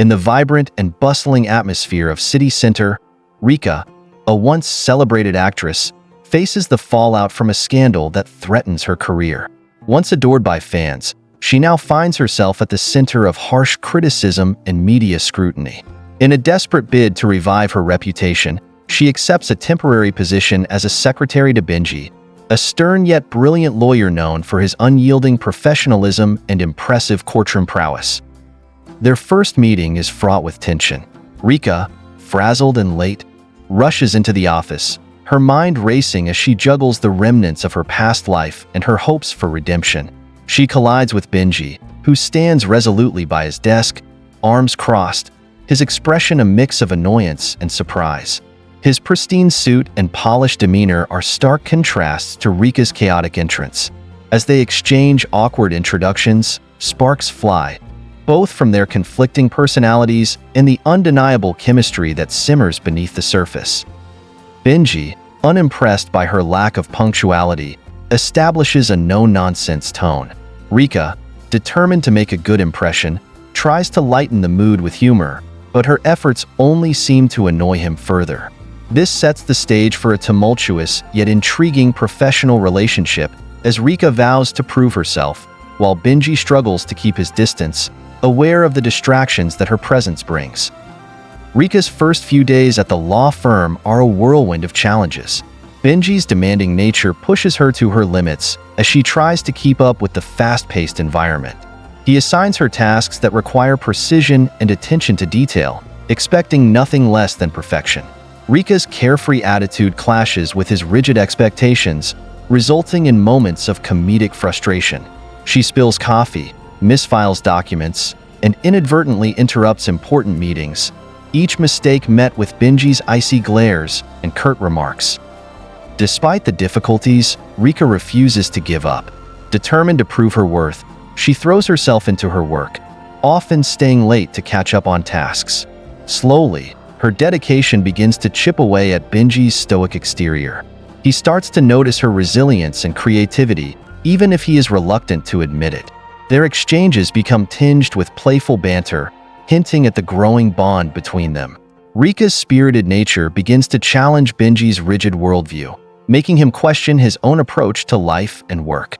In the vibrant and bustling atmosphere of city center, Rica, a once celebrated actress, faces the fallout from a scandal that threatens her career. Once adored by fans, she now finds herself at the center of harsh criticism and media scrutiny. In a desperate bid to revive her reputation, she accepts a temporary position as a secretary to Benjie, a stern yet brilliant lawyer known for his unyielding professionalism and impressive courtroom prowess. Their first meeting is fraught with tension. Rica, frazzled and late, rushes into the office, her mind racing as she juggles the remnants of her past life and her hopes for redemption. She collides with Benjie, who stands resolutely by his desk, arms crossed, his expression a mix of annoyance and surprise. His pristine suit and polished demeanor are stark contrasts to Rica's chaotic entrance. As they exchange awkward introductions, sparks fly, both from their conflicting personalities and the undeniable chemistry that simmers beneath the surface. Benjie, unimpressed by her lack of punctuality, establishes a no-nonsense tone. Rica, determined to make a good impression, tries to lighten the mood with humor, but her efforts only seem to annoy him further. This sets the stage for a tumultuous yet intriguing professional relationship as Rica vows to prove herself, while Benjie struggles to keep his distance, aware of the distractions that her presence brings. Rica's first few days at the law firm are a whirlwind of challenges. Benjie's demanding nature pushes her to her limits as she tries to keep up with the fast-paced environment. He assigns her tasks that require precision and attention to detail, expecting nothing less than perfection. Rica's carefree attitude clashes with his rigid expectations, resulting in moments of comedic frustration. She spills coffee, misfiles documents, and inadvertently interrupts important meetings, each mistake met with Benjie's icy glares and curt remarks. Despite the difficulties, Rica refuses to give up. Determined to prove her worth, she throws herself into her work, often staying late to catch up on tasks. Slowly, her dedication begins to chip away at Benjie's stoic exterior. He starts to notice her resilience and creativity, even if he is reluctant to admit it. Their exchanges become tinged with playful banter, hinting at the growing bond between them. Rica's spirited nature begins to challenge Benjie's rigid worldview, making him question his own approach to life and work.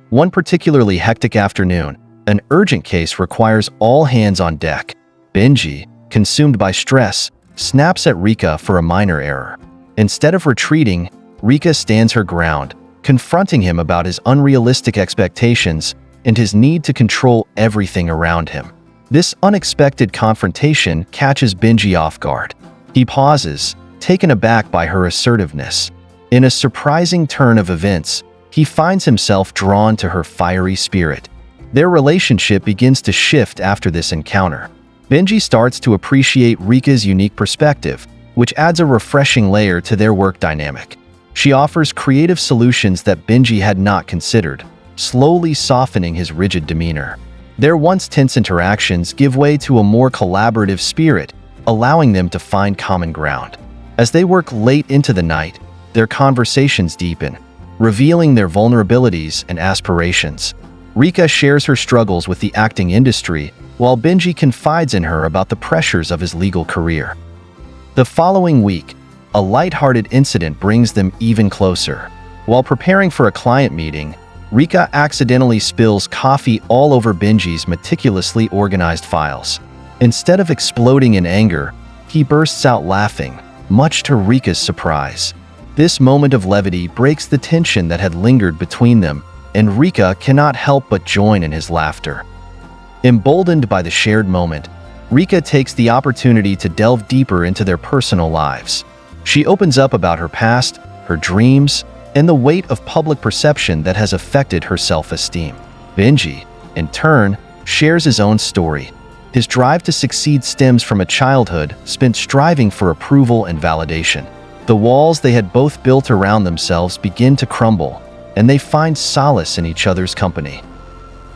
One particularly hectic afternoon, an urgent case requires all hands on deck. Benjie, consumed by stress, snaps at Rica for a minor error. Instead of retreating, Rica stands her ground, confronting him about his unrealistic expectations and his need to control everything around him. This unexpected confrontation catches Benjie off guard. He pauses, taken aback by her assertiveness. In a surprising turn of events, he finds himself drawn to her fiery spirit. Their relationship begins to shift after this encounter. Benjie starts to appreciate Rica's unique perspective, which adds a refreshing layer to their work dynamic. She offers creative solutions that Benjie had not considered, slowly softening his rigid demeanor. Their once tense interactions give way to a more collaborative spirit, allowing them to find common ground. As they work late into the night, their conversations deepen, revealing their vulnerabilities and aspirations. Rica shares her struggles with the acting industry, while Benjie confides in her about the pressures of his legal career. The following week, a lighthearted incident brings them even closer. While preparing for a client meeting, Rica accidentally spills coffee all over Benjie's meticulously organized files. Instead of exploding in anger, he bursts out laughing, much to Rica's surprise. This moment of levity breaks the tension that had lingered between them, and Rica cannot help but join in his laughter. Emboldened by the shared moment, Rica takes the opportunity to delve deeper into their personal lives. She opens up about her past, her dreams, and the weight of public perception that has affected her self-esteem. Benjie, in turn, shares his own story. His drive to succeed stems from a childhood spent striving for approval and validation. The walls they had both built around themselves begin to crumble, and they find solace in each other's company.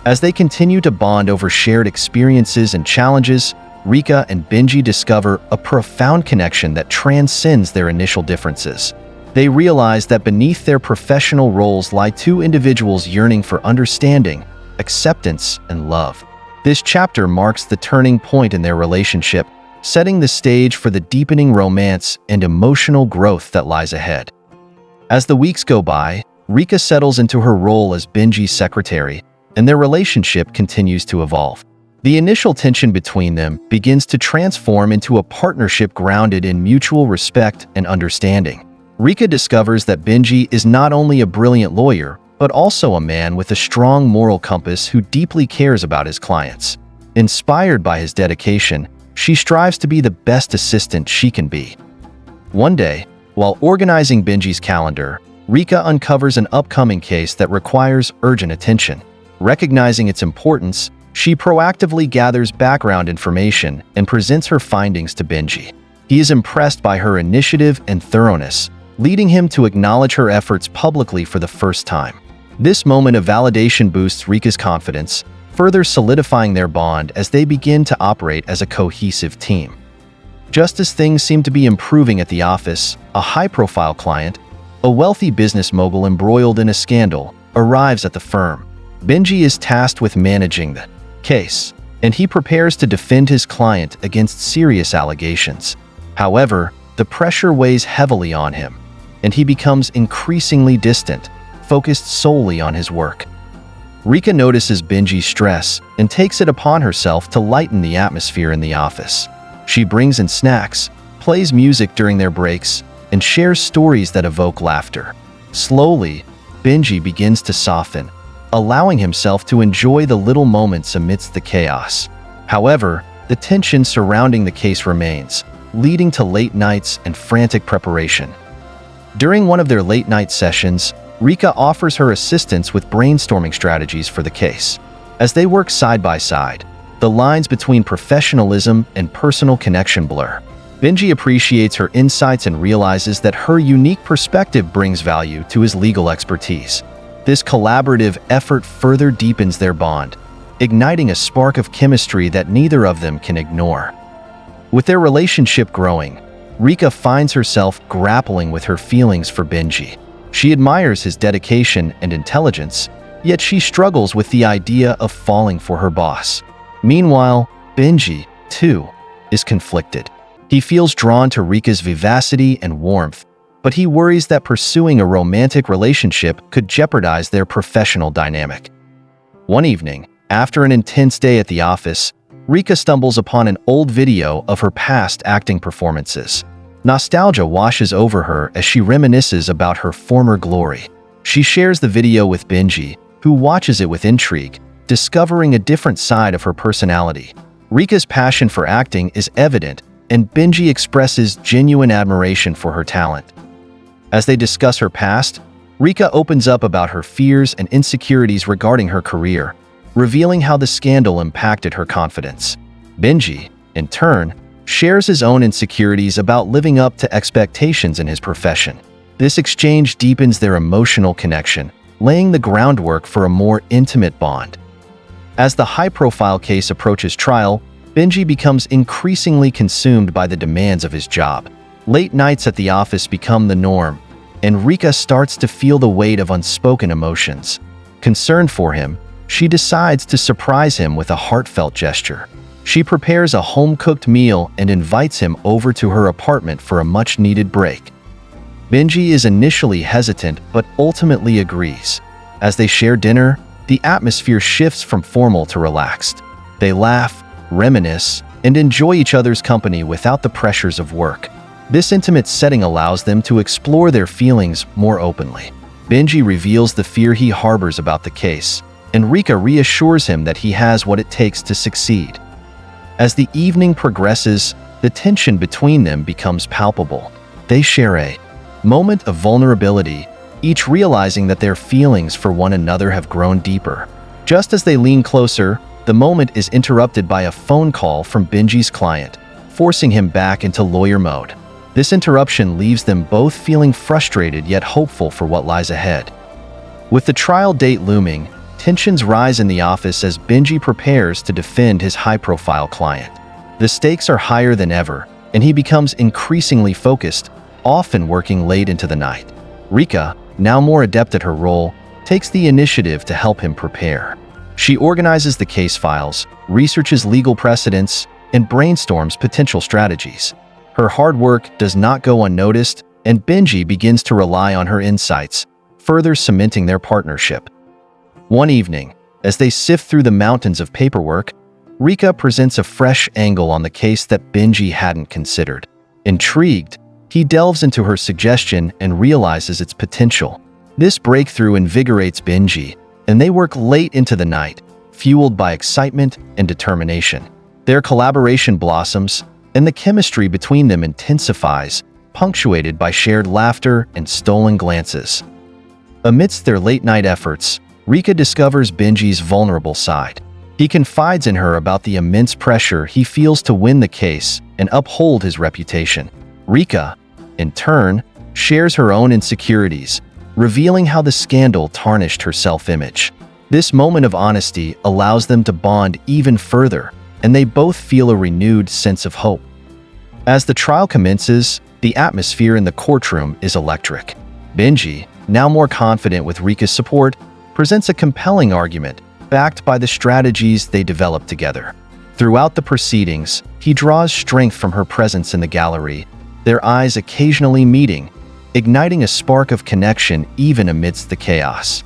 As they continue to bond over shared experiences and challenges, Rica and Benjie discover a profound connection that transcends their initial differences. They realize that beneath their professional roles lie two individuals yearning for understanding, acceptance, and love. This chapter marks the turning point in their relationship, setting the stage for the deepening romance and emotional growth that lies ahead. As the weeks go by, Rica settles into her role as Benjie's secretary, and their relationship continues to evolve. The initial tension between them begins to transform into a partnership grounded in mutual respect and understanding. Rica discovers that Benjie is not only a brilliant lawyer, but also a man with a strong moral compass who deeply cares about his clients. Inspired by his dedication, she strives to be the best assistant she can be. One day, while organizing Benjie's calendar, Rica uncovers an upcoming case that requires urgent attention. Recognizing its importance, she proactively gathers background information and presents her findings to Benjie. He is impressed by her initiative and thoroughness, leading him to acknowledge her efforts publicly for the first time. This moment of validation boosts Rica's confidence, further solidifying their bond as they begin to operate as a cohesive team. Just as things seem to be improving at the office, a high-profile client, a wealthy business mogul embroiled in a scandal, arrives at the firm. Benjie is tasked with managing the case, and he prepares to defend his client against serious allegations. However, the pressure weighs heavily on him, and he becomes increasingly distant, focused solely on his work. Rica notices Benjie's stress and takes it upon herself to lighten the atmosphere in the office. She brings in snacks, plays music during their breaks, and shares stories that evoke laughter. Slowly, Benjie begins to soften, allowing himself to enjoy the little moments amidst the chaos. However, the tension surrounding the case remains, leading to late nights and frantic preparation. During one of their late-night sessions, Rica offers her assistance with brainstorming strategies for the case. As they work side by side, the lines between professionalism and personal connection blur. Benjie appreciates her insights and realizes that her unique perspective brings value to his legal expertise. This collaborative effort further deepens their bond, igniting a spark of chemistry that neither of them can ignore. With their relationship growing, Rica finds herself grappling with her feelings for Benjie. She admires his dedication and intelligence, yet she struggles with the idea of falling for her boss. Meanwhile, Benjie, too, is conflicted. He feels drawn to Rica's vivacity and warmth, but he worries that pursuing a romantic relationship could jeopardize their professional dynamic. One evening, after an intense day at the office, Rica stumbles upon an old video of her past acting performances. Nostalgia washes over her as she reminisces about her former glory. She shares the video with Benjie, who watches it with intrigue, discovering a different side of her personality. Rica's passion for acting is evident, and Benjie expresses genuine admiration for her talent. As they discuss her past, Rica opens up about her fears and insecurities regarding her career, revealing how the scandal impacted her confidence. Benjie, in turn, shares his own insecurities about living up to expectations in his profession. This exchange deepens their emotional connection, laying the groundwork for a more intimate bond. As the high-profile case approaches trial, Benjie becomes increasingly consumed by the demands of his job. Late nights at the office become the norm, and Rica starts to feel the weight of unspoken emotions. Concerned for him, she decides to surprise him with a heartfelt gesture. She prepares a home-cooked meal and invites him over to her apartment for a much-needed break. Benjie is initially hesitant but ultimately agrees. As they share dinner, the atmosphere shifts from formal to relaxed. They laugh, reminisce, and enjoy each other's company without the pressures of work. This intimate setting allows them to explore their feelings more openly. Benjie reveals the fear he harbors about the case, and Rica reassures him that he has what it takes to succeed. As the evening progresses, the tension between them becomes palpable. They share a moment of vulnerability, each realizing that their feelings for one another have grown deeper. Just as they lean closer, the moment is interrupted by a phone call from Benjie's client, forcing him back into lawyer mode. This interruption leaves them both feeling frustrated yet hopeful for what lies ahead. With the trial date looming, tensions rise in the office as Benjie prepares to defend his high-profile client. The stakes are higher than ever, and he becomes increasingly focused, often working late into the night. Rica, now more adept at her role, takes the initiative to help him prepare. She organizes the case files, researches legal precedents, and brainstorms potential strategies. Her hard work does not go unnoticed, and Benjie begins to rely on her insights, further cementing their partnership. One evening, as they sift through the mountains of paperwork, Rica presents a fresh angle on the case that Benjie hadn't considered. Intrigued, he delves into her suggestion and realizes its potential. This breakthrough invigorates Benjie, and they work late into the night, fueled by excitement and determination. Their collaboration blossoms, and the chemistry between them intensifies, punctuated by shared laughter and stolen glances. Amidst their late-night efforts, Rica discovers Benjie's vulnerable side. He confides in her about the immense pressure he feels to win the case and uphold his reputation. Rica, in turn, shares her own insecurities, revealing how the scandal tarnished her self-image. This moment of honesty allows them to bond even further, and they both feel a renewed sense of hope. As the trial commences, the atmosphere in the courtroom is electric. Benjie, now more confident with Rica's support, presents a compelling argument, backed by the strategies they developed together. Throughout the proceedings, he draws strength from her presence in the gallery, their eyes occasionally meeting, igniting a spark of connection even amidst the chaos.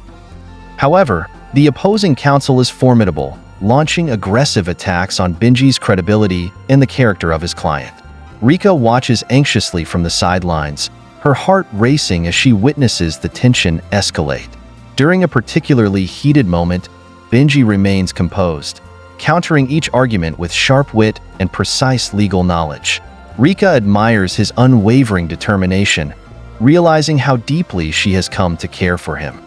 However, the opposing counsel is formidable, launching aggressive attacks on Benjie's credibility and the character of his client. Rica watches anxiously from the sidelines, her heart racing as she witnesses the tension escalate. During a particularly heated moment, Benjie remains composed, countering each argument with sharp wit and precise legal knowledge. Rica admires his unwavering determination, realizing how deeply she has come to care for him.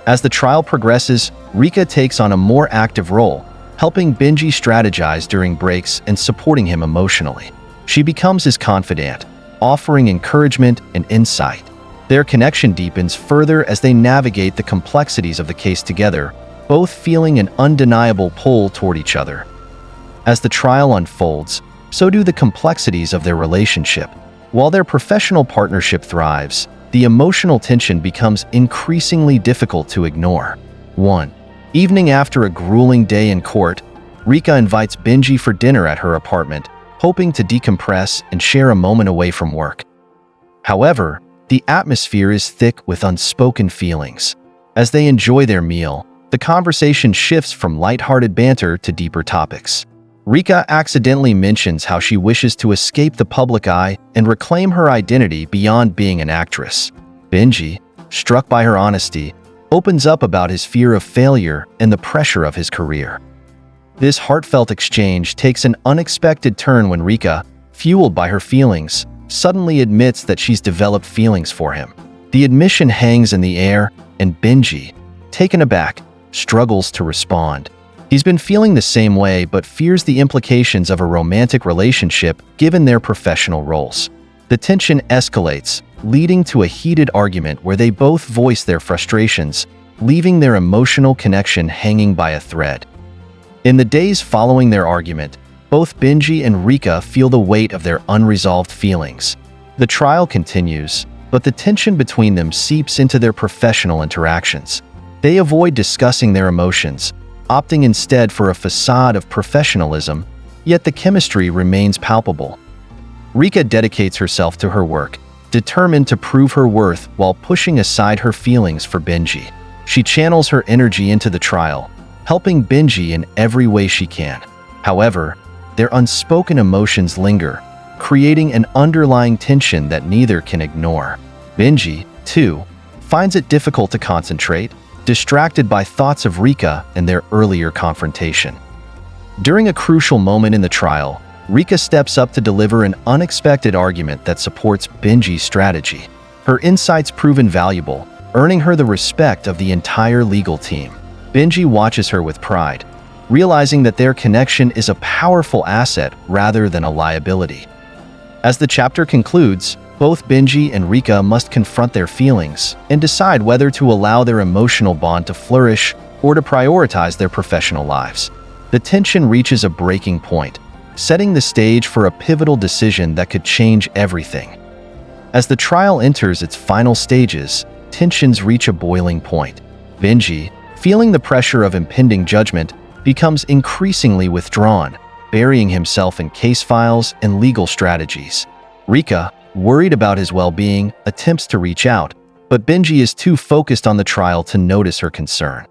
As the trial progresses, Rica takes on a more active role, helping Benjie strategize during breaks and supporting him emotionally. She becomes his confidant, offering encouragement and insight. Their connection deepens further as they navigate the complexities of the case together, both feeling an undeniable pull toward each other. As the trial unfolds, so do the complexities of their relationship. While their professional partnership thrives, the emotional tension becomes increasingly difficult to ignore. One evening after a grueling day in court, Rica invites Benjie for dinner at her apartment, hoping to decompress and share a moment away from work. However, the atmosphere is thick with unspoken feelings. As they enjoy their meal, the conversation shifts from lighthearted banter to deeper topics. Rica accidentally mentions how she wishes to escape the public eye and reclaim her identity beyond being an actress. Benjie, struck by her honesty, opens up about his fear of failure and the pressure of his career. This heartfelt exchange takes an unexpected turn when Rica, fueled by her feelings, suddenly admits that she's developed feelings for him. The admission hangs in the air, and Benjie, taken aback, struggles to respond. He's been feeling the same way but fears the implications of a romantic relationship given their professional roles. The tension escalates, leading to a heated argument where they both voice their frustrations, leaving their emotional connection hanging by a thread. In the days following their argument, both Benjie and Rica feel the weight of their unresolved feelings. The trial continues, but the tension between them seeps into their professional interactions. They avoid discussing their emotions, opting instead for a facade of professionalism, yet the chemistry remains palpable. Rica dedicates herself to her work, determined to prove her worth while pushing aside her feelings for Benjie. She channels her energy into the trial, helping Benjie in every way she can. However, their unspoken emotions linger, creating an underlying tension that neither can ignore. Benjie, too, finds it difficult to concentrate, distracted by thoughts of Rica and their earlier confrontation. During a crucial moment in the trial, Rica steps up to deliver an unexpected argument that supports Benjie's strategy. Her insights prove invaluable, earning her the respect of the entire legal team. Benjie watches her with pride, realizing that their connection is a powerful asset rather than a liability. As the chapter concludes, both Benjie and Rica must confront their feelings and decide whether to allow their emotional bond to flourish or to prioritize their professional lives. The tension reaches a breaking point, setting the stage for a pivotal decision that could change everything. As the trial enters its final stages, tensions reach a boiling point. Benjie, Feeling the pressure of impending judgment, becomes increasingly withdrawn, burying himself in case files and legal strategies. Rica, worried about his well-being, attempts to reach out, but Benjie is too focused on the trial to notice her concern.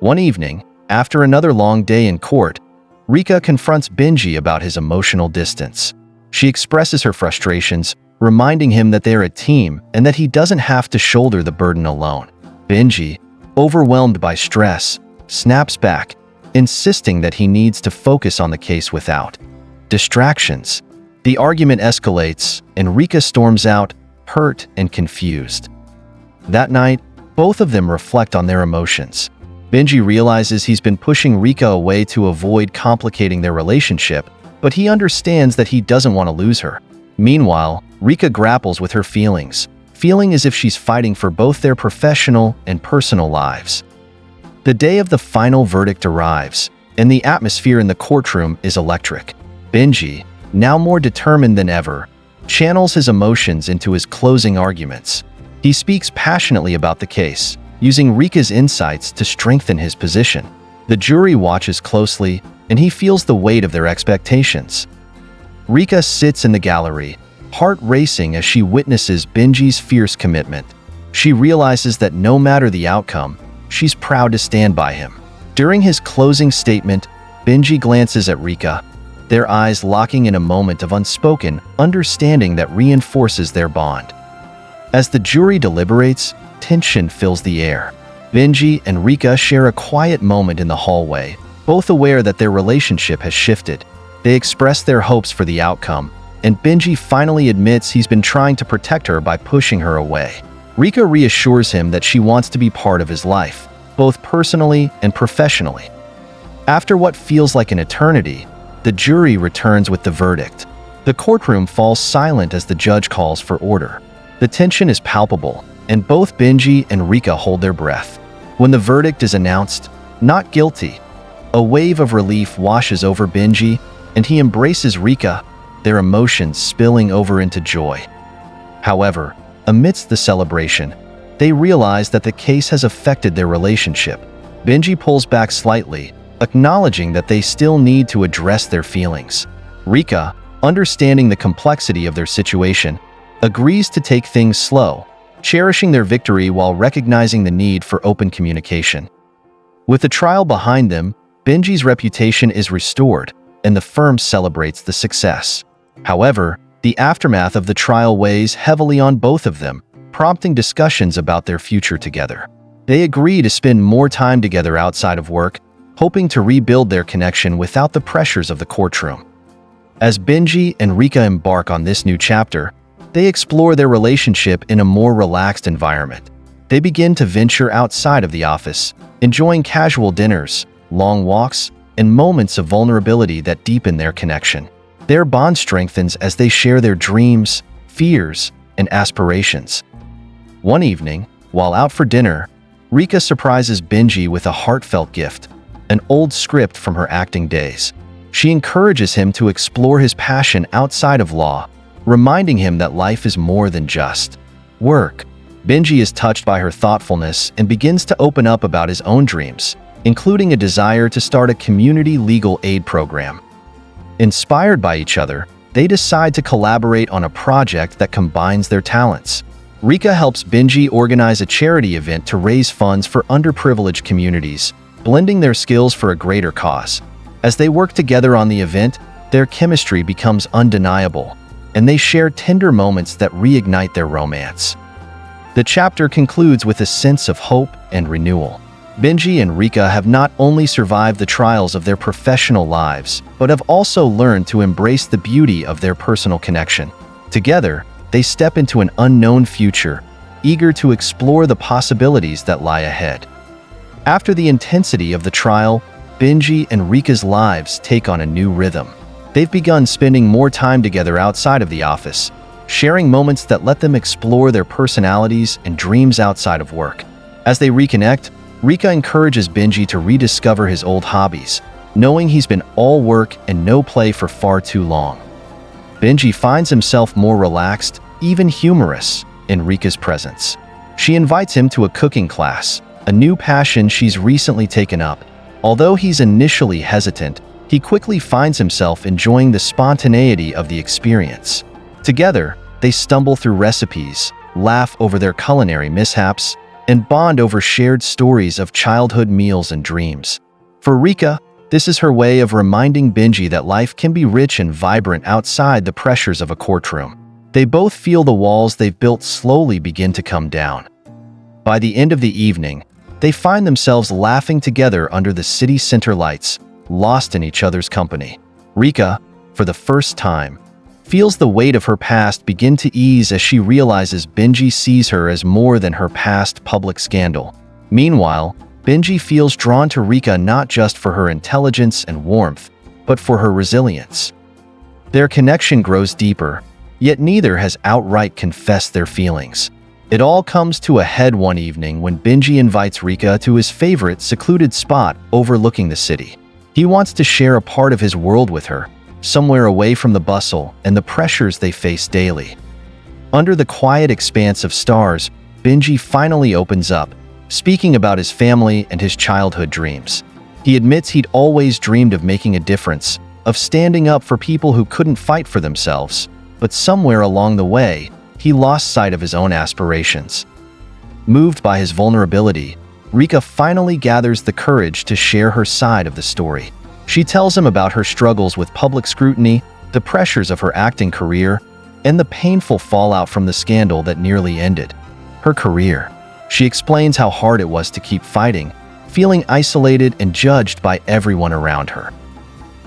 One evening, after another long day in court, Rica confronts Benjie about his emotional distance. She expresses her frustrations, reminding him that they are a team and that he doesn't have to shoulder the burden alone. Benjie, overwhelmed by stress, snaps back, insisting that he needs to focus on the case without distractions. The argument escalates, and Rica storms out, hurt and confused. That night, both of them reflect on their emotions. Benjie realizes he's been pushing Rica away to avoid complicating their relationship, but he understands that he doesn't want to lose her. Meanwhile, Rica grapples with her feelings, feeling as if she's fighting for both their professional and personal lives. The day of the final verdict arrives, and the atmosphere in the courtroom is electric. Benjie, now more determined than ever, channels his emotions into his closing arguments. He speaks passionately about the case, using Rica's insights to strengthen his position. The jury watches closely, and he feels the weight of their expectations. Rica sits in the gallery, heart racing as she witnesses Benjie's fierce commitment. She realizes that no matter the outcome, she's proud to stand by him. During his closing statement, Benjie glances at Rica, their eyes locking in a moment of unspoken understanding that reinforces their bond. As the jury deliberates, tension fills the air. Benjie and Rica share a quiet moment in the hallway, both aware that their relationship has shifted. They express their hopes for the outcome, and Benjie finally admits he's been trying to protect her by pushing her away. Rica reassures him that she wants to be part of his life, both personally and professionally. After what feels like an eternity, the jury returns with the verdict. The courtroom falls silent as the judge calls for order. The tension is palpable, and both Benjie and Rica hold their breath. When the verdict is announced, not guilty, a wave of relief washes over Benjie, and he embraces Rica, their emotions spilling over into joy. However, amidst the celebration, they realize that the case has affected their relationship. Benjie pulls back slightly, acknowledging that they still need to address their feelings. Rica, understanding the complexity of their situation, agrees to take things slow, cherishing their victory while recognizing the need for open communication. With the trial behind them, Benjie's reputation is restored, and the firm celebrates the success. However, the aftermath of the trial weighs heavily on both of them, prompting discussions about their future together. They agree to spend more time together outside of work, hoping to rebuild their connection without the pressures of the courtroom. As Benjie and Rica embark on this new chapter, they explore their relationship in a more relaxed environment. They begin to venture outside of the office, enjoying casual dinners, long walks, and moments of vulnerability that deepen their connection. Their bond strengthens as they share their dreams, fears, and aspirations. One evening, while out for dinner, Rica surprises Benjie with a heartfelt gift, an old script from her acting days. She encourages him to explore his passion outside of law, reminding him that life is more than just work. Benjie is touched by her thoughtfulness and begins to open up about his own dreams, including a desire to start a community legal aid program. Inspired by each other, they decide to collaborate on a project that combines their talents. Rica helps Benjie organize a charity event to raise funds for underprivileged communities, blending their skills for a greater cause. As they work together on the event, their chemistry becomes undeniable, and they share tender moments that reignite their romance. The chapter concludes with a sense of hope and renewal. Benjie and Rica have not only survived the trials of their professional lives, but have also learned to embrace the beauty of their personal connection. Together, they step into an unknown future, eager to explore the possibilities that lie ahead. After the intensity of the trial, Benjie and Rica's lives take on a new rhythm. They've begun spending more time together outside of the office, sharing moments that let them explore their personalities and dreams outside of work. As they reconnect, Rica encourages Benjie to rediscover his old hobbies, knowing he's been all work and no play for far too long. Benjie finds himself more relaxed, even humorous, in Rica's presence. She invites him to a cooking class, a new passion she's recently taken up. Although he's initially hesitant, he quickly finds himself enjoying the spontaneity of the experience. Together, they stumble through recipes, laugh over their culinary mishaps, and bond over shared stories of childhood meals and dreams. For Rica, this is her way of reminding Benjie that life can be rich and vibrant outside the pressures of a courtroom. They both feel the walls they've built slowly begin to come down. By the end of the evening, they find themselves laughing together under the city center lights, lost in each other's company. Rica, for the first time, feels the weight of her past begin to ease as she realizes Benjie sees her as more than her past public scandal. Meanwhile, Benjie feels drawn to Rica not just for her intelligence and warmth, but for her resilience. Their connection grows deeper, yet neither has outright confessed their feelings. It all comes to a head one evening when Benjie invites Rica to his favorite secluded spot overlooking the city. He wants to share a part of his world with her, somewhere away from the bustle and the pressures they face daily. Under the quiet expanse of stars, Benjie finally opens up, speaking about his family and his childhood dreams. He admits he'd always dreamed of making a difference, of standing up for people who couldn't fight for themselves, but somewhere along the way, he lost sight of his own aspirations. Moved by his vulnerability, Rica finally gathers the courage to share her side of the story. She tells him about her struggles with public scrutiny, the pressures of her acting career, and the painful fallout from the scandal that nearly ended her career. She explains how hard it was to keep fighting, feeling isolated and judged by everyone around her.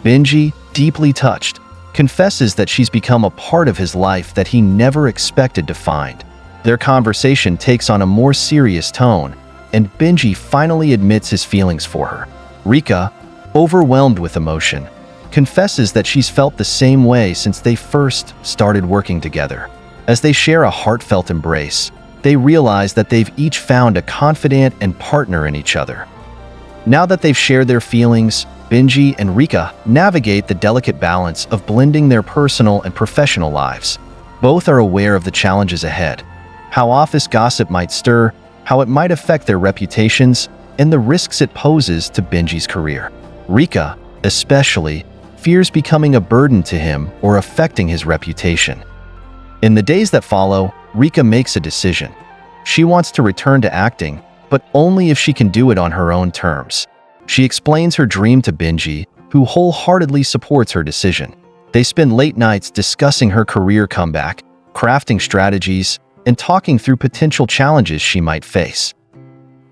Benjie, deeply touched, confesses that she's become a part of his life that he never expected to find. Their conversation takes on a more serious tone, and Benjie finally admits his feelings for her. Rica, overwhelmed with emotion, confesses that she's felt the same way since they first started working together. As they share a heartfelt embrace, they realize that they've each found a confidant and partner in each other. Now that they've shared their feelings, Benjie and Rica navigate the delicate balance of blending their personal and professional lives. Both are aware of the challenges ahead, how office gossip might stir, how it might affect their reputations, and the risks it poses to Benjie's career. Rica, especially, fears becoming a burden to him or affecting his reputation. In the days that follow, Rica makes a decision. She wants to return to acting, but only if she can do it on her own terms. She explains her dream to Benjie, who wholeheartedly supports her decision. They spend late nights discussing her career comeback, crafting strategies, and talking through potential challenges she might face.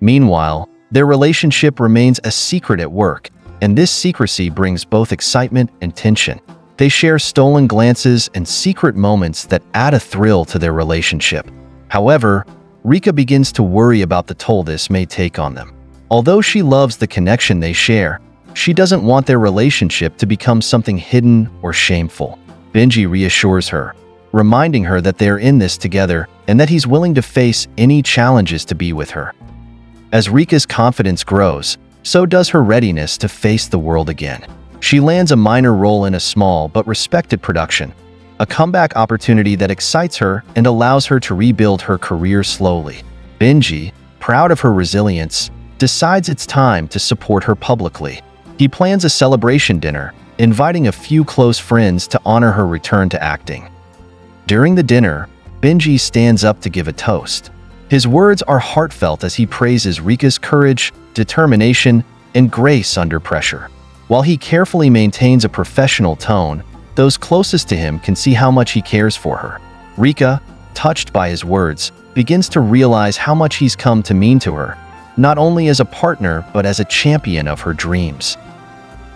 Meanwhile, their relationship remains a secret at work, and this secrecy brings both excitement and tension. They share stolen glances and secret moments that add a thrill to their relationship. However, Rica begins to worry about the toll this may take on them. Although she loves the connection they share, she doesn't want their relationship to become something hidden or shameful. Benjie reassures her, reminding her that they're in this together and that he's willing to face any challenges to be with her. As Rica's confidence grows, so does her readiness to face the world again. She lands a minor role in a small but respected production, a comeback opportunity that excites her and allows her to rebuild her career slowly. Benjie, proud of her resilience, decides it's time to support her publicly. He plans a celebration dinner, inviting a few close friends to honor her return to acting. During the dinner, Benjie stands up to give a toast. His words are heartfelt as he praises Rica's courage, determination, and grace under pressure. While he carefully maintains a professional tone, those closest to him can see how much he cares for her. Rica, touched by his words, begins to realize how much he's come to mean to her, not only as a partner but as a champion of her dreams.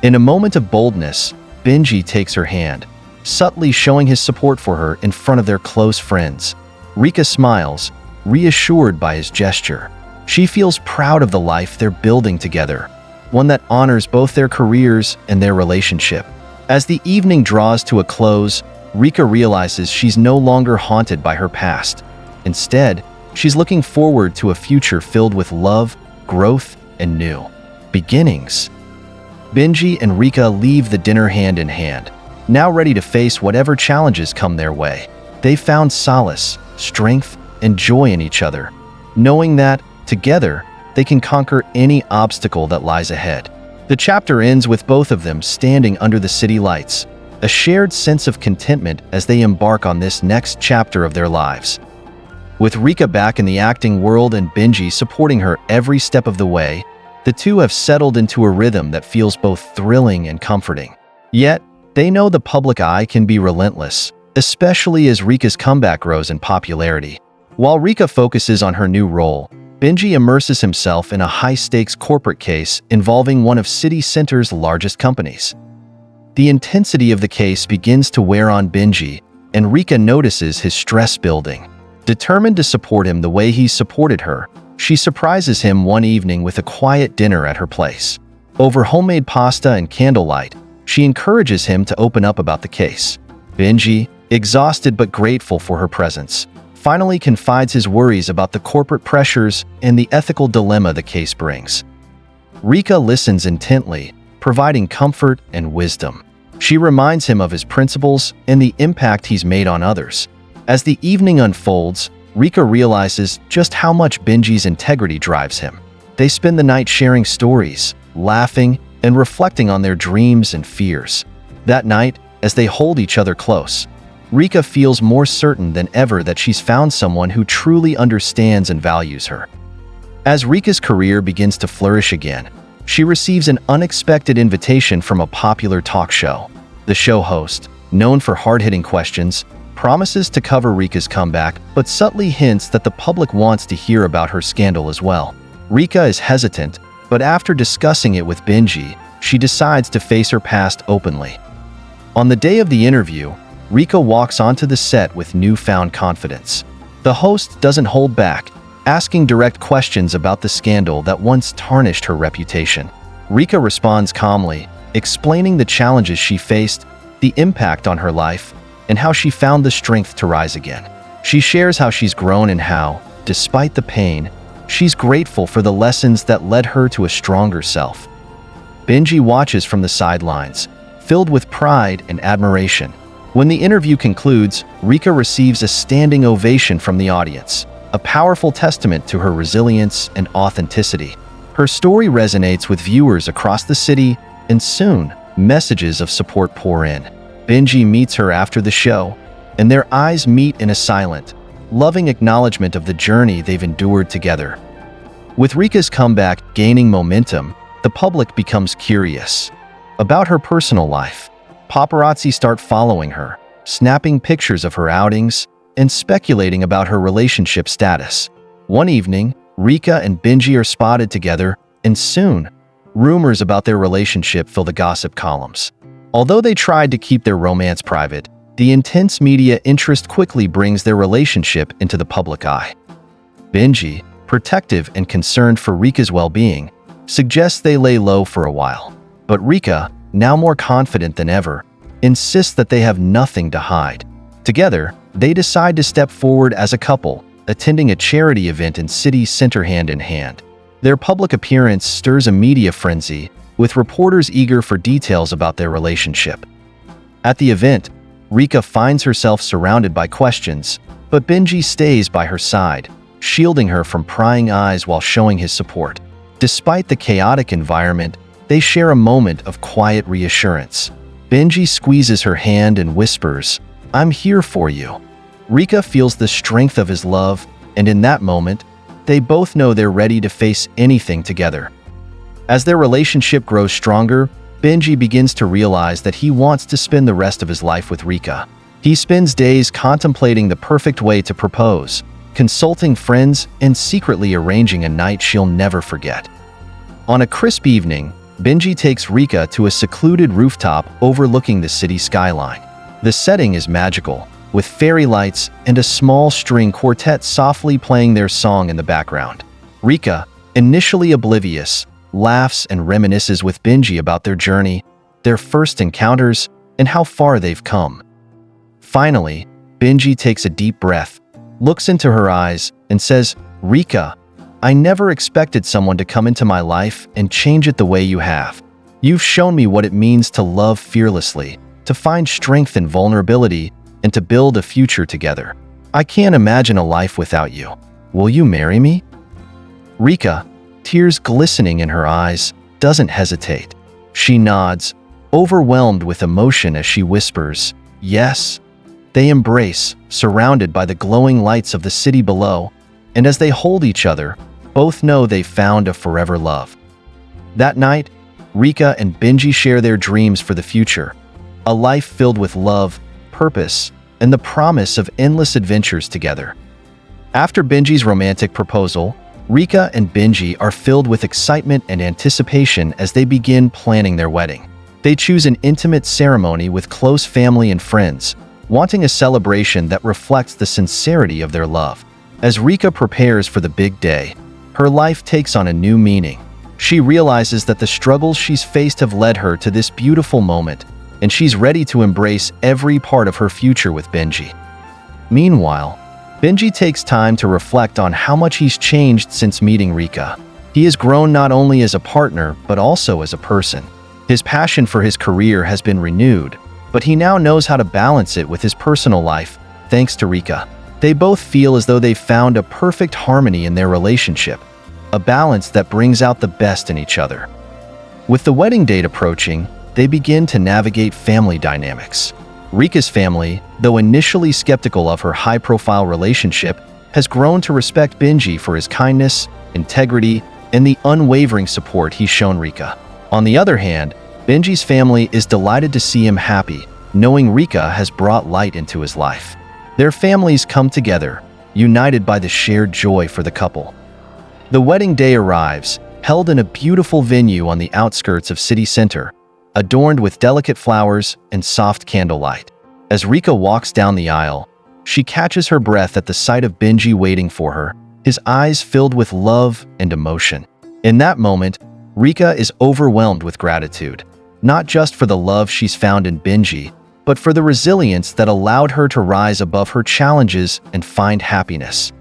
In a moment of boldness, Benjie takes her hand, subtly showing his support for her in front of their close friends. Rica smiles, reassured by his gesture. She feels proud of the life they're building together, one that honors both their careers and their relationship. As the evening draws to a close, Rica realizes she's no longer haunted by her past. Instead, she's looking forward to a future filled with love, growth, and new beginnings. Benjie and Rica leave the dinner hand in hand, now ready to face whatever challenges come their way. They found solace, strength, and joy in each other, knowing that, together, they can conquer any obstacle that lies ahead. The chapter ends with both of them standing under the city lights, a shared sense of contentment as they embark on this next chapter of their lives. With Rica back in the acting world and Benjie supporting her every step of the way, the two have settled into a rhythm that feels both thrilling and comforting. Yet, they know the public eye can be relentless, especially as Rica's comeback grows in popularity. While Rica focuses on her new role, Benjie immerses himself in a high-stakes corporate case involving one of City Center's largest companies. The intensity of the case begins to wear on Benjie, and Rica notices his stress building. Determined to support him the way he's supported her, she surprises him one evening with a quiet dinner at her place. Over homemade pasta and candlelight, she encourages him to open up about the case. Benjie, exhausted but grateful for her presence, finally confides his worries about the corporate pressures and the ethical dilemma the case brings. Rica listens intently, providing comfort and wisdom. She reminds him of his principles and the impact he's made on others. As the evening unfolds, Rica realizes just how much Benjie's integrity drives him. They spend the night sharing stories, laughing, and reflecting on their dreams and fears. That night, as they hold each other close, Rica feels more certain than ever that she's found someone who truly understands and values her. As Rica's career begins to flourish again, she receives an unexpected invitation from a popular talk show. The show host, known for hard-hitting questions, promises to cover Rica's comeback, but subtly hints that the public wants to hear about her scandal as well. Rica is hesitant, but after discussing it with Benjie, she decides to face her past openly. On the day of the interview, Rica walks onto the set with newfound confidence. The host doesn't hold back, asking direct questions about the scandal that once tarnished her reputation. Rica responds calmly, explaining the challenges she faced, the impact on her life, and how she found the strength to rise again. She shares how she's grown and how, despite the pain, she's grateful for the lessons that led her to a stronger self. Benjie watches from the sidelines, filled with pride and admiration. When the interview concludes, Rica receives a standing ovation from the audience, a powerful testament to her resilience and authenticity. Her story resonates with viewers across the city, and soon, messages of support pour in. Benjie meets her after the show, and their eyes meet in a silent, loving acknowledgement of the journey they've endured together. With Rica's comeback gaining momentum, the public becomes curious about her personal life. Paparazzi start following her, snapping pictures of her outings, and speculating about her relationship status. One evening, Rica and Benjie are spotted together, and soon, rumors about their relationship fill the gossip columns. Although they tried to keep their romance private, the intense media interest quickly brings their relationship into the public eye. Benjie, protective and concerned for Rica's well-being, suggests they lay low for a while. But Rica, now more confident than ever, insists that they have nothing to hide. Together, they decide to step forward as a couple, attending a charity event in City Center hand in hand. Their public appearance stirs a media frenzy, with reporters eager for details about their relationship. At the event, Rica finds herself surrounded by questions, but Benjie stays by her side, shielding her from prying eyes while showing his support. Despite the chaotic environment, they share a moment of quiet reassurance. Benjie squeezes her hand and whispers, "I'm here for you." Rica feels the strength of his love, and in that moment, they both know they're ready to face anything together. As their relationship grows stronger, Benjie begins to realize that he wants to spend the rest of his life with Rica. He spends days contemplating the perfect way to propose, consulting friends, and secretly arranging a night she'll never forget. On a crisp evening, Benjie takes Rica to a secluded rooftop overlooking the city skyline. The setting is magical, with fairy lights and a small string quartet softly playing their song in the background. Rica, initially oblivious, laughs and reminisces with Benjie about their journey, their first encounters, and how far they've come. Finally, Benjie takes a deep breath, looks into her eyes, and says, "Rica, I never expected someone to come into my life and change it the way you have. You've shown me what it means to love fearlessly, to find strength in vulnerability, and to build a future together. I can't imagine a life without you. Will you marry me?" Rica, tears glistening in her eyes, doesn't hesitate. She nods, overwhelmed with emotion as she whispers, "Yes." They embrace, surrounded by the glowing lights of the city below, and as they hold each other, both know they've found a forever love. That night, Rica and Benjie share their dreams for the future, a life filled with love, purpose, and the promise of endless adventures together. After Benjie's romantic proposal, Rica and Benjie are filled with excitement and anticipation as they begin planning their wedding. They choose an intimate ceremony with close family and friends, wanting a celebration that reflects the sincerity of their love. As Rica prepares for the big day, her life takes on a new meaning. She realizes that the struggles she's faced have led her to this beautiful moment, and she's ready to embrace every part of her future with Benjie. Meanwhile, Benjie takes time to reflect on how much he's changed since meeting Rica. He has grown not only as a partner, but also as a person. His passion for his career has been renewed, but he now knows how to balance it with his personal life, thanks to Rica. They both feel as though they've found a perfect harmony in their relationship, a balance that brings out the best in each other. With the wedding date approaching, they begin to navigate family dynamics. Rica's family, though initially skeptical of her high-profile relationship, has grown to respect Benjie for his kindness, integrity, and the unwavering support he's shown Rica. On the other hand, Benjie's family is delighted to see him happy, knowing Rica has brought light into his life. Their families come together, united by the shared joy for the couple. The wedding day arrives, held in a beautiful venue on the outskirts of city center, adorned with delicate flowers and soft candlelight. As Rica walks down the aisle, she catches her breath at the sight of Benjie waiting for her, his eyes filled with love and emotion. In that moment, Rica is overwhelmed with gratitude, not just for the love she's found in Benjie, but for the resilience that allowed her to rise above her challenges and find happiness.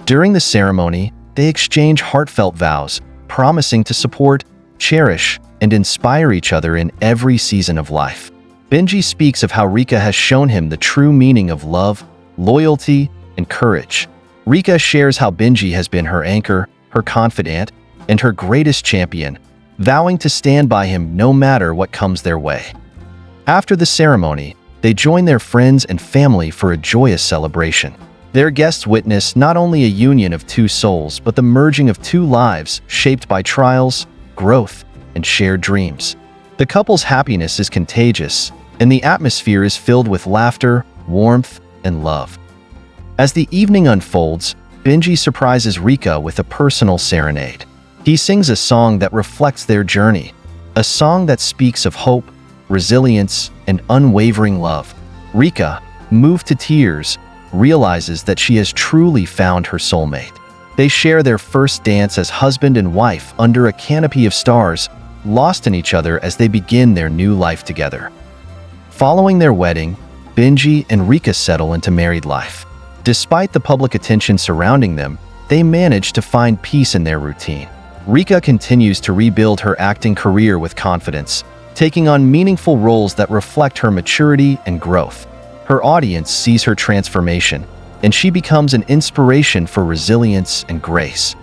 During the ceremony, they exchange heartfelt vows, promising to support, cherish, and inspire each other in every season of life. Benjie speaks of how Rica has shown him the true meaning of love, loyalty, and courage. Rica shares how Benjie has been her anchor, her confidant, and her greatest champion, vowing to stand by him no matter what comes their way. After the ceremony, they join their friends and family for a joyous celebration. Their guests witness not only a union of two souls, but the merging of two lives shaped by trials, growth, and shared dreams. The couple's happiness is contagious, and the atmosphere is filled with laughter, warmth, and love. As the evening unfolds, Benjie surprises Rica with a personal serenade. He sings a song that reflects their journey, a song that speaks of hope, resilience, and unwavering love. Rica, moved to tears, realizes that she has truly found her soulmate. They share their first dance as husband and wife under a canopy of stars, lost in each other as they begin their new life together. Following their wedding, Benjie and Rica settle into married life. Despite the public attention surrounding them, they manage to find peace in their routine. Rica continues to rebuild her acting career with confidence, taking on meaningful roles that reflect her maturity and growth. Her audience sees her transformation, and she becomes an inspiration for resilience and grace.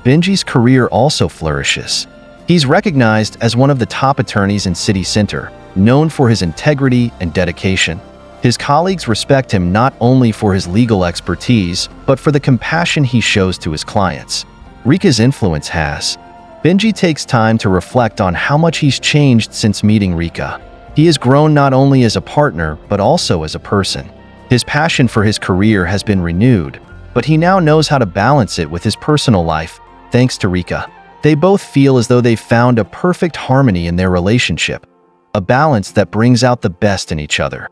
Benjie's career also flourishes. He's recognized as one of the top attorneys in City Center, known for his integrity and dedication. His colleagues respect him not only for his legal expertise, but for the compassion he shows to his clients. Rica's influence has. Benjie takes time to reflect on how much he's changed since meeting Rica. He has grown not only as a partner, but also as a person. His passion for his career has been renewed, but he now knows how to balance it with his personal life, thanks to Rica. They both feel as though they've found a perfect harmony in their relationship, a balance that brings out the best in each other.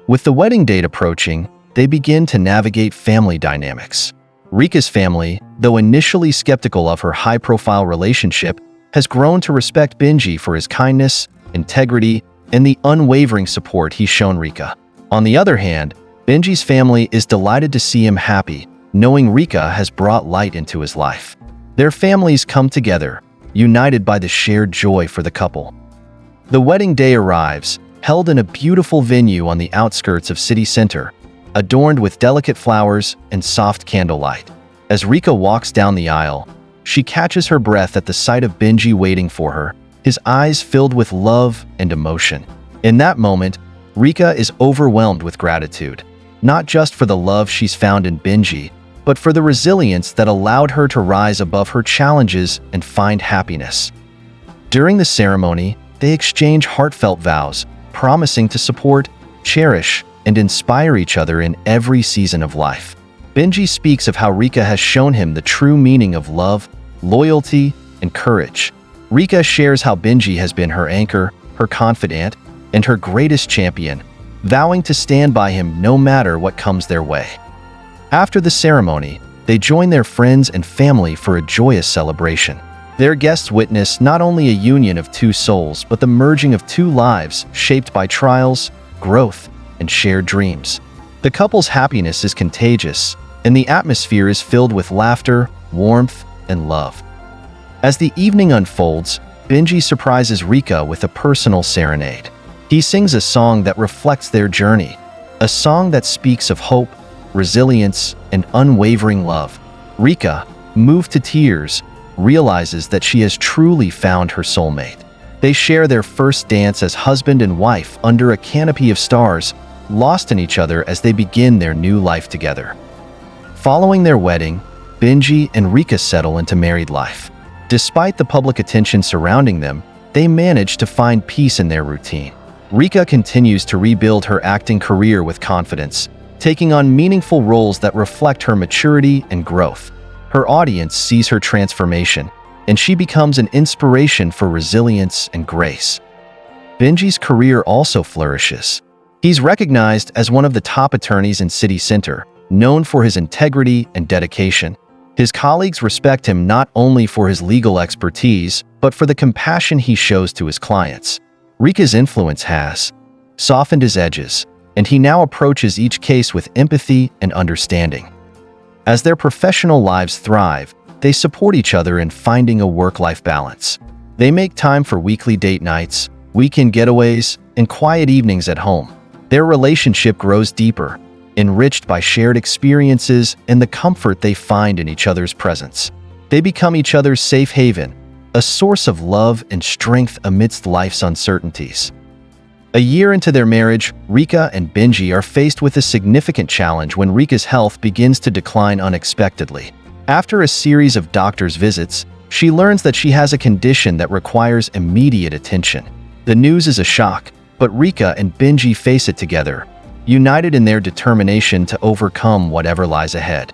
With the wedding date approaching, they begin to navigate family dynamics. Rica's family, though initially skeptical of her high-profile relationship, has grown to respect Benjie for his kindness, integrity, and the unwavering support he's shown Rica. On the other hand, Benjie's family is delighted to see him happy, knowing Rica has brought light into his life. Their families come together, united by the shared joy for the couple. The wedding day arrives, held in a beautiful venue on the outskirts of city center, adorned with delicate flowers and soft candlelight. As Rica walks down the aisle, She catches her breath at the sight of Benjie waiting for her, his eyes filled with love and emotion. In that moment, Rica is overwhelmed with gratitude, not just for the love she's found in Benjie, but for the resilience that allowed her to rise above her challenges and find happiness. During the ceremony, they exchange heartfelt vows, promising to support, cherish, and inspire each other in every season of life. Benjie speaks of how Rica has shown him the true meaning of love, loyalty, and courage. Rica shares how Benjie has been her anchor, her confidant, and her greatest champion, vowing to stand by him no matter what comes their way. After the ceremony, they join their friends and family for a joyous celebration. Their guests witness not only a union of two souls, but the merging of two lives shaped by trials, growth, and shared dreams. The couple's happiness is contagious, and the atmosphere is filled with laughter, warmth, and love. As the evening unfolds, Benjie surprises Rica with a personal serenade. He sings a song that reflects their journey, a song that speaks of hope, resilience, and unwavering love. Rica, moved to tears, realizes that she has truly found her soulmate. They share their first dance as husband and wife under a canopy of stars, lost in each other as they begin their new life together. Following their wedding, Benjie and Rica settle into married life. Despite the public attention surrounding them, they manage to find peace in their routine. Rica continues to rebuild her acting career with confidence, taking on meaningful roles that reflect her maturity and growth. Her audience sees her transformation, and she becomes an inspiration for resilience and grace. Benjie's career also flourishes. He's recognized as one of the top attorneys in City Center, known for his integrity and dedication. His colleagues respect him not only for his legal expertise, but for the compassion he shows to his clients. Rica's influence has softened his edges, and he now approaches each case with empathy and understanding. As their professional lives thrive, they support each other in finding a work-life balance. They make time for weekly date nights, weekend getaways, and quiet evenings at home. Their relationship grows deeper, enriched by shared experiences and the comfort they find in each other's presence. They become each other's safe haven, a source of love and strength amidst life's uncertainties. A year into their marriage, Rica and Benjie are faced with a significant challenge when Rica's health begins to decline unexpectedly. After a series of doctor's visits, she learns that she has a condition that requires immediate attention. The news is a shock, but Rica and Benjie face it together, united in their determination to overcome whatever lies ahead.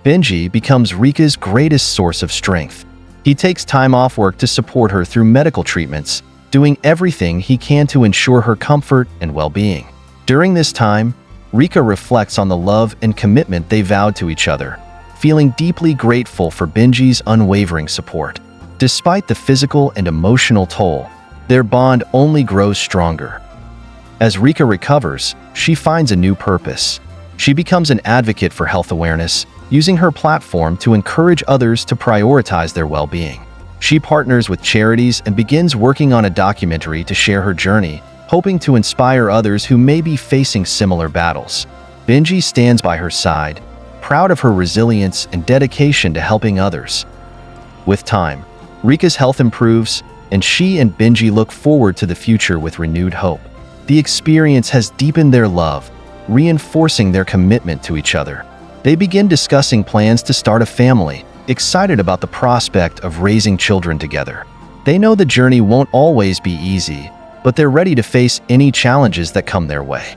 Benjie becomes Rica's greatest source of strength. He takes time off work to support her through medical treatments, doing everything he can to ensure her comfort and well-being. During this time, Rica reflects on the love and commitment they vowed to each other, feeling deeply grateful for Benjie's unwavering support. Despite the physical and emotional toll, their bond only grows stronger. As Rica recovers, she finds a new purpose. She becomes an advocate for health awareness, using her platform to encourage others to prioritize their well-being. She partners with charities and begins working on a documentary to share her journey, hoping to inspire others who may be facing similar battles. Benjie stands by her side, proud of her resilience and dedication to helping others. With time, Rica's health improves, and she and Benjie look forward to the future with renewed hope. The experience has deepened their love, reinforcing their commitment to each other. They begin discussing plans to start a family, excited about the prospect of raising children together. They know the journey won't always be easy, but they're ready to face any challenges that come their way.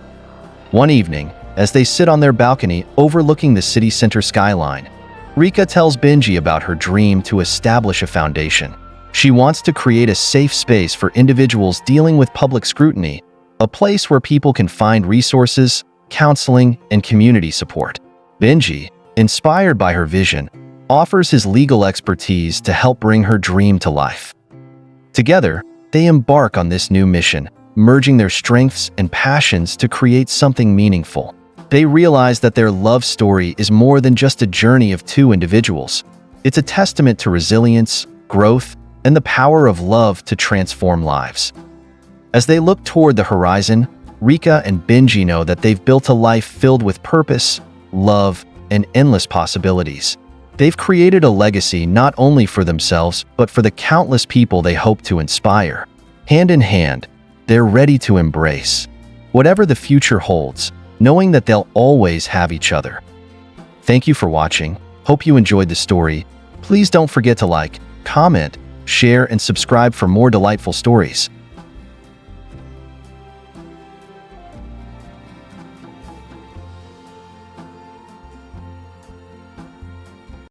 One evening, as they sit on their balcony overlooking the city center skyline, Rica tells Benjie about her dream to establish a foundation. She wants to create a safe space for individuals dealing with public scrutiny, a place where people can find resources, counseling, and community support. Benjie, inspired by her vision, offers his legal expertise to help bring her dream to life. Together, they embark on this new mission, merging their strengths and passions to create something meaningful. They realize that their love story is more than just a journey of two individuals. It's a testament to resilience, growth, and the power of love to transform lives. As they look toward the horizon, Rica and Benjie know that they've built a life filled with purpose, love, and endless possibilities. They've created a legacy not only for themselves, but for the countless people they hope to inspire. Hand in hand, they're ready to embrace whatever the future holds, knowing that they'll always have each other. Thank you for watching. Hope you enjoyed the story. Please don't forget to like, comment, share, and subscribe for more delightful stories.